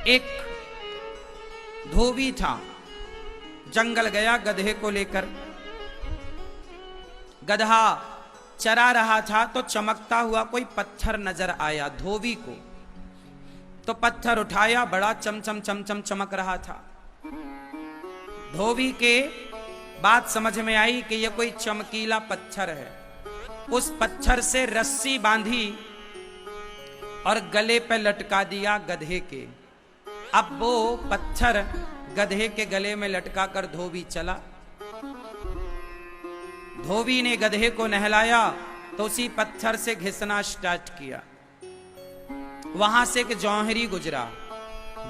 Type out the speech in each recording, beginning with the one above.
एक धोबी था, जंगल गया गधे को लेकर। गधा चरा रहा था तो चमकता हुआ कोई पत्थर नजर आया धोबी को। तो पत्थर उठाया, बड़ा चमचम चमचम चमक रहा था। धोबी के बात समझ में आई कि यह कोई चमकीला पत्थर है। उस पत्थर से रस्सी बांधी और गले पे लटका दिया गधे के। अब वो पत्थर गधे के गले में लटका कर धोबी चला। धोबी ने गधे को नहलाया तो उसी पत्थर से घिसना स्टार्ट किया। वहां से एक जौहरी गुजरा।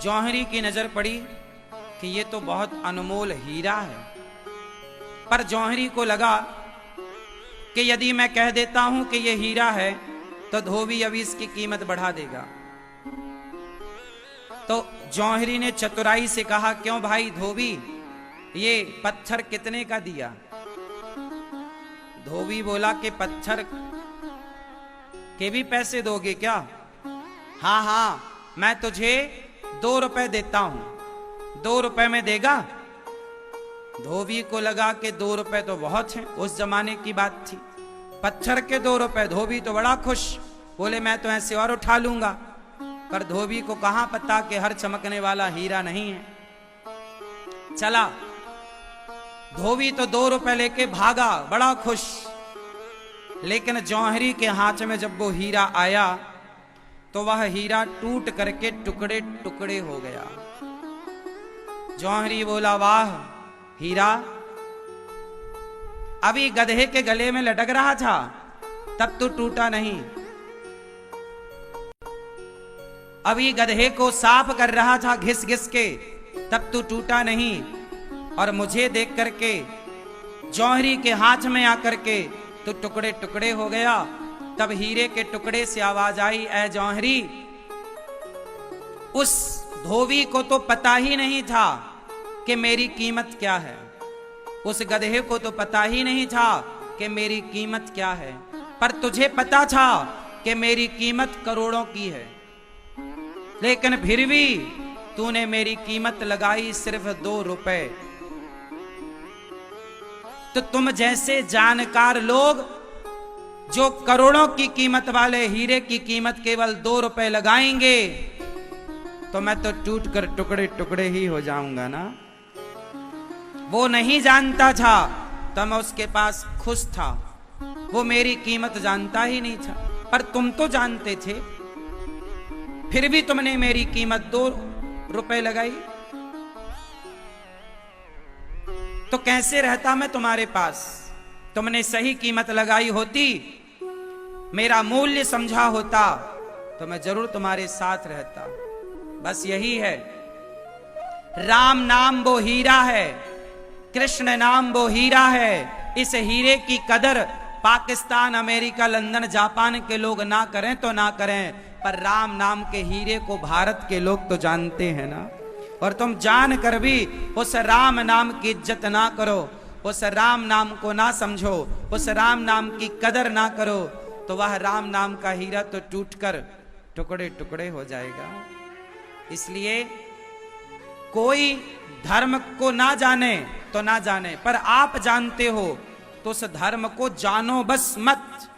जौहरी की नजर पड़ी कि ये तो बहुत अनमोल हीरा है। पर जौहरी को लगा कि यदि मैं कह देता हूं कि ये हीरा है तो धोबी अभी इसकी कीमत बढ़ा देगा। तो जौहरी ने चतुराई से कहा, क्यों भाई धोबी, ये पत्थर कितने का दिया? धोबी बोला कि पत्थर के भी पैसे दोगे क्या? हाँ हाँ, मैं तुझे 2 रुपए देता हूं, 2 रुपए में देगा? धोबी को लगा कि 2 रुपए तो बहुत हैं, उस जमाने की बात थी। पत्थर के 2 रुपए। धोबी तो बड़ा खुश, बोले मैं तो ऐसे और उठा लूंगा। पर धोबी को कहां पता कि हर चमकने वाला हीरा नहीं है। चला, धोबी तो 2 रुपए लेके भागा, बड़ा खुश। लेकिन जौहरी के हाथ में जब वो हीरा आया तो वह हीरा टूट करके टुकड़े टुकड़े हो गया। जौहरी बोला, वाह हीरा, अभी गधे के गले में लटक रहा था तब तो टूटा नहीं, अभी गधे को साफ कर रहा था घिस घिस के तब तो टूटा नहीं, और मुझे देख करके जौहरी के हाथ में आकर के तो टुकड़े टुकड़े हो गया। तब हीरे के टुकड़े से आवाज आई, ऐ जौहरी, उस धोबी को तो पता ही नहीं था कि मेरी कीमत क्या है। उस गधे को तो पता ही नहीं था कि मेरी कीमत क्या है, पर तुझे पता था कि मेरी कीमत करोड़ों की है। लेकिन फिर भी तूने मेरी कीमत लगाई सिर्फ 2 रुपए। तो तुम जैसे जानकार लोग जो करोड़ों की कीमत वाले हीरे की कीमत केवल 2 रुपए लगाएंगे तो मैं तो टूट कर टुकड़े टुकड़े ही हो जाऊंगा ना। वो नहीं जानता था तो मैं उसके पास खुश था, वो मेरी कीमत जानता ही नहीं था। पर तुम तो जानते थे, फिर भी तुमने मेरी कीमत 2 रुपए लगाई। तो कैसे रहता मैं तुम्हारे पास? तुमने सही कीमत लगाई होती, मेरा मूल्य समझा होता तो मैं जरूर तुम्हारे साथ रहता। बस यही है, राम नाम वो हीरा है, कृष्ण नाम वो हीरा है। इस हीरे की कदर पाकिस्तान, अमेरिका, लंदन, जापान के लोग ना करें तो ना करें, पर राम नाम के हीरे को भारत के लोग तो जानते हैं ना। और तुम जान कर भी उस राम नाम की इज्जत ना करो, उस राम नाम को ना समझो, उस राम नाम की कदर ना करो, तो वह राम नाम का हीरा तो टूटकर टुकड़े टुकड़े हो जाएगा। इसलिए कोई धर्म को ना जाने तो ना जाने, पर आप जानते हो तो उस धर्म को जानो बस मत।